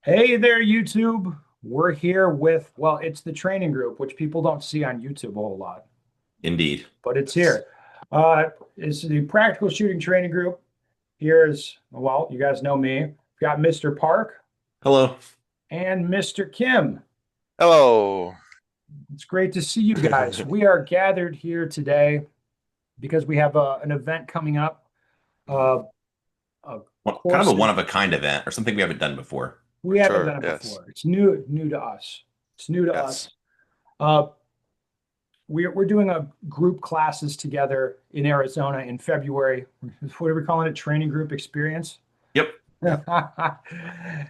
Hey there, YouTube. We're here with, well, it's the training group, which people don't see on YouTube a whole lot, Indeed. but it's here. Uh, it's the practical shooting training group. Here's, well, you guys know me. We've got Mr. Park Hello. and Mr. Kim. Hello. It's great to see you guys. We are gathered here today because we have an event coming up, uh, a Kind of course a that one of a kind event or something we haven't done before. we For haven't sure. done it Yes. before. It's new to us. It's new to Yes. us. Uh, we're doing a group classes together in Arizona in February. What are we calling it? Training group experience. Yep.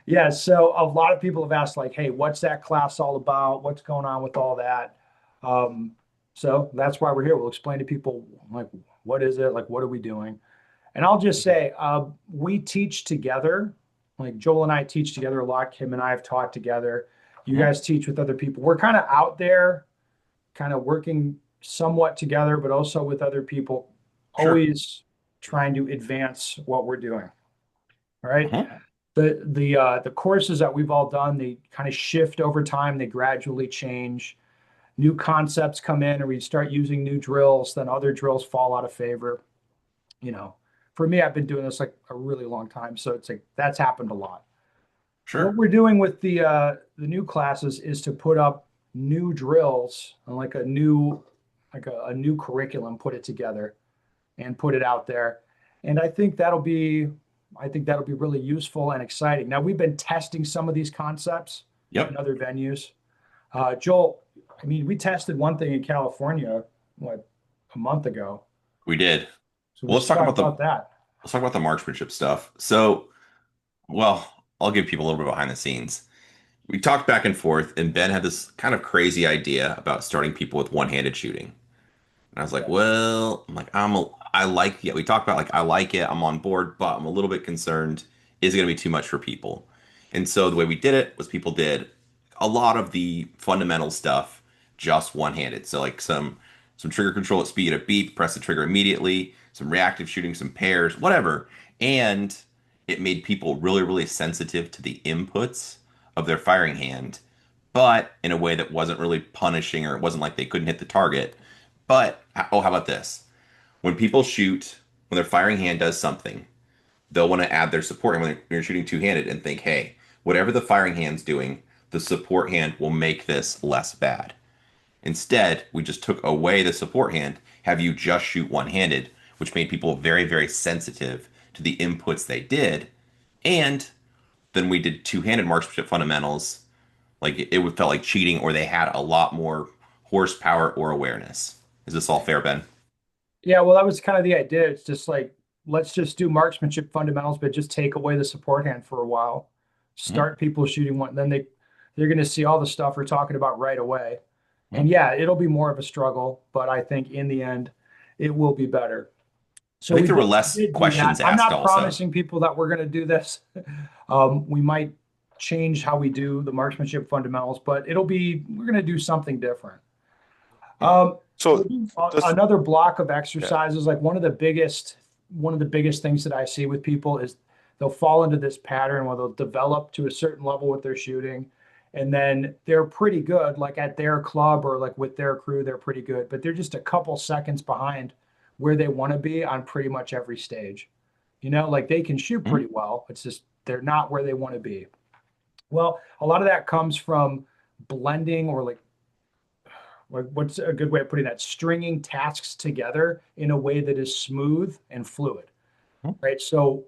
Yeah, so a lot of people have asked, like, hey, what's that class all about? What's going on with all that? Um, so that's why we're here. We'll explain to people, like, what is it? Like, what are we doing? And I'll just say, we teach together. Like Joel and I teach together a lot. Kim and I have taught together. You Mhm. guys teach with other people. We're kind of out there kind of working somewhat together, but also with other people, Sure. always trying to advance what we're doing. All right. Mhm. The courses that we've all done, they kind of shift over time, they gradually change. New concepts come in, or we start using new drills, then other drills fall out of favor. You know, for me, I've been doing this like a really long time. So it's like that's happened a lot. What Sure. we're doing with the new classes is to put up new drills and like a new curriculum, put it together and put it out there. And I think that'll be really useful and exciting. Now we've been testing some of these concepts in Yep. other venues. Joel, I mean, we tested one thing in California, what, a month ago. We did. So Well, let's talk about that. let's talk about the marksmanship stuff. So, well, I'll give people a little bit behind the scenes. We talked back and forth, and Ben had this kind of crazy idea about starting people with one-handed shooting. And I was like, Yeah. well, I like it. We talked about like I like it, I'm on board, but I'm a little bit concerned. Is it going to be too much for people? And so the way we did it was people did a lot of the fundamental stuff just one-handed. So like some trigger control at speed, a beep, press the trigger immediately, some reactive shooting, some pairs, whatever. And it made people really, really sensitive to the inputs of their firing hand, but in a way that wasn't really punishing, or it wasn't like they couldn't hit the target. But oh, how about this? When people shoot, when their firing hand does something, they'll want to add their support hand when you're shooting two-handed and think, hey, whatever the firing hand's doing, the support hand will make this less bad. Instead, we just took away the support hand, have you just shoot one-handed, which made people very, very sensitive to the inputs they did. And then we did two-handed marksmanship fundamentals. Like it would felt like cheating, or they had a lot more horsepower or awareness. Is this all fair, Ben? Yeah, well, that was kind of the idea. It's just like, let's just do marksmanship fundamentals, but just take away the support hand for a while. Mhm. Start people shooting one, then they're going to see all the stuff we're talking about right away. And Mhm. yeah, it'll be more of a struggle, but I think in the end, it will be better. I So think there were we less did do that. questions I'm asked not also. promising people that we're going to do this. We might change how we do the marksmanship fundamentals, but we're going to do something different. Hmm. We'll So do just another block of yeah. exercises. Like one of the biggest things that I see with people is they'll fall into this pattern where they'll develop to a certain level with their shooting, and then they're pretty good. Like at their club or like with their crew, they're pretty good, but they're just a couple seconds behind where they want to be on pretty much every stage. Like they can shoot Mhm. pretty well. It's just they're not where they want to be. Well, a lot of that comes from blending or like what's a good way of putting that? Stringing tasks together in a way that is smooth and fluid, Mhm. right? So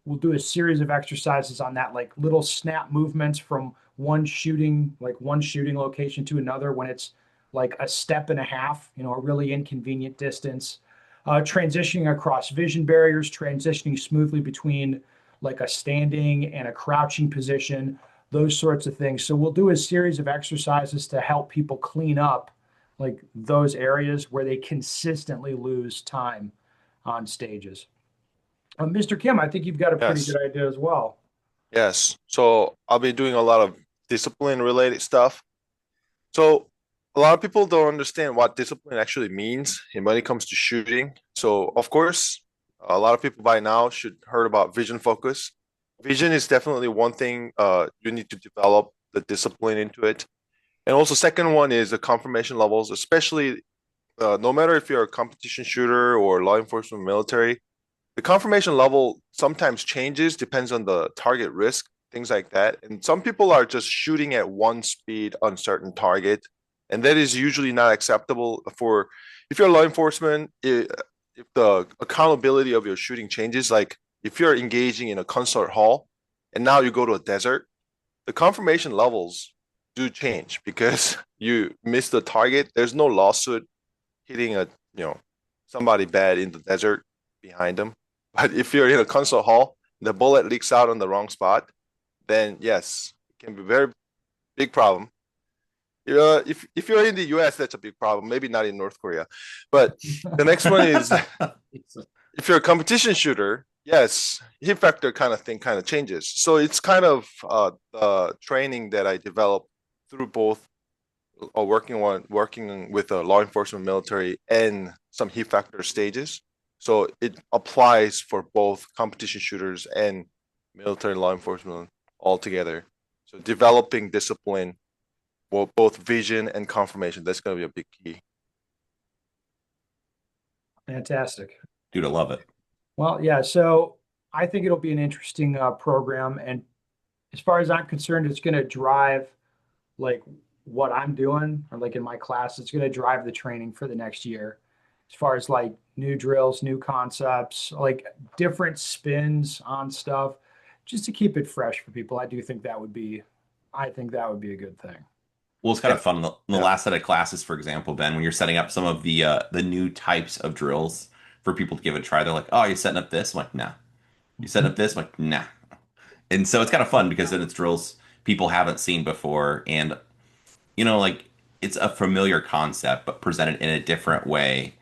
we'll do a series of exercises on that, like little snap movements from one shooting location to another when it's like a step and a half, a really inconvenient distance. Transitioning across vision barriers, transitioning smoothly between like a standing and a crouching position, those sorts of things. So we'll do a series of exercises to help people clean up like those areas where they consistently lose time on stages. Mr. Kim, I think you've got a pretty good Yes. idea as well. Yes. So I'll be doing a lot of discipline related stuff. So a lot of people don't understand what discipline actually means when it comes to shooting. So of course, a lot of people by now should heard about vision focus. Vision is definitely one thing you need to develop the discipline into it. And also second one is the confirmation levels, especially no matter if you're a competition shooter or law enforcement military, the confirmation level sometimes changes, depends on the target risk, things like that. And some people are just shooting at one speed on certain target, and that is usually not acceptable for if you're law enforcement. If the accountability of your shooting changes, like if you're engaging in a concert hall and now you go to a desert, the confirmation levels do change because you miss the target. There's no lawsuit hitting a you know somebody bad in the desert behind them. But if you're in a concert hall, the bullet leaks out on the wrong spot, then yes, it can be a very big problem. If you're in the US, that's a big problem. Maybe not in North Korea. But the next one is if you're a competition shooter, yes, hit factor kind of thing kind of changes. So it's kind of the training that I developed through both working with a law enforcement military and some heat factor stages. So it applies for both competition shooters and military law enforcement altogether. So developing discipline, both vision and confirmation, that's going to be a big key. Fantastic. Dude, I love it. Well, yeah, so I think it'll be an interesting program. And as far as I'm concerned, it's going to drive like what I'm doing or like in my class, it's going to drive the training for the next year. As far as like new drills, new concepts, like different spins on stuff, just to keep it fresh for people. I think that would be a good thing. Well, it's kind Yeah, of fun. In the yeah. last set of classes, for example, Ben, when you're setting up some of the new types of drills for people to give it a try, they're like, "Oh, you're setting up this?" I'm like, "Nah." You setting up this? I'm like, "Nah." And so it's kind of fun because then it's drills people haven't seen before, and like it's a familiar concept, but presented in a different way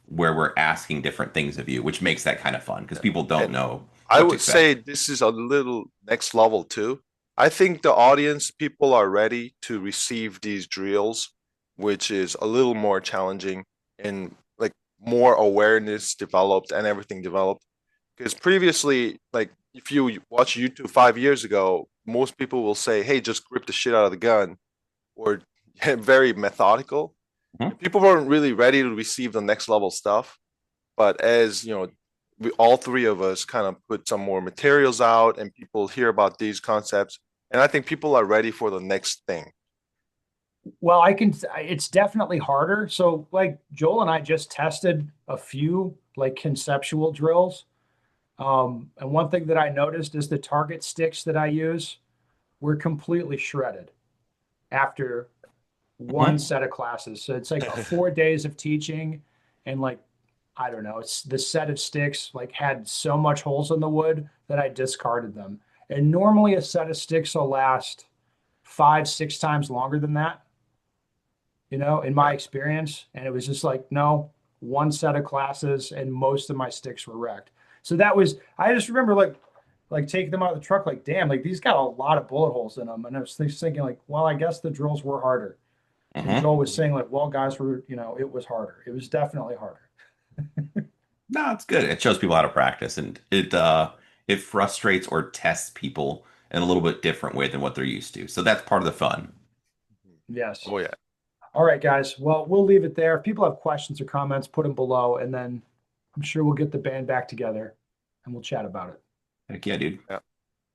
where we're asking different things of you, which makes that kind of fun because people don't And know I what to would say expect. this is a little next level too. I think the audience, people are ready to receive these drills, which is a little more challenging and like more awareness developed and everything developed. Because previously, like if you watch YouTube 5 years ago, most people will say, "Hey, just grip the shit out of the gun," or very methodical. Mhm. And people weren't really ready to receive the next level stuff. But as we all three of us kind of put some more materials out, and people hear about these concepts, and I think people are ready for the next thing. Well, it's definitely harder. So, like Joel and I just tested a few like conceptual drills. And one thing that I noticed is the target sticks that I use were completely shredded after one Mhm. set of classes. So it's like 4 days of teaching, and like, I don't know, it's the set of sticks like had so much holes in the wood that I discarded them. And normally a set of sticks will last 5, 6 times longer than that, in my Yeah. experience. And it was just like, no, one set of classes and most of my sticks were wrecked. So that was, I just remember like taking them out of the truck, like, damn, like these got a lot of bullet holes in them. And I was thinking like, well, I guess the drills were harder. And Mhm. Joel was saying like, well, guys it was harder. It was definitely harder. No, it's good. It shows people how to practice, and it frustrates or tests people in a little bit different way than what they're used to. So that's part of the fun. Yes. Oh yeah. All right, guys. Well, we'll leave it there. If people have questions or comments, put them below, and then I'm sure we'll get the band back together and we'll chat about it. Heck yeah, dude. Yeah.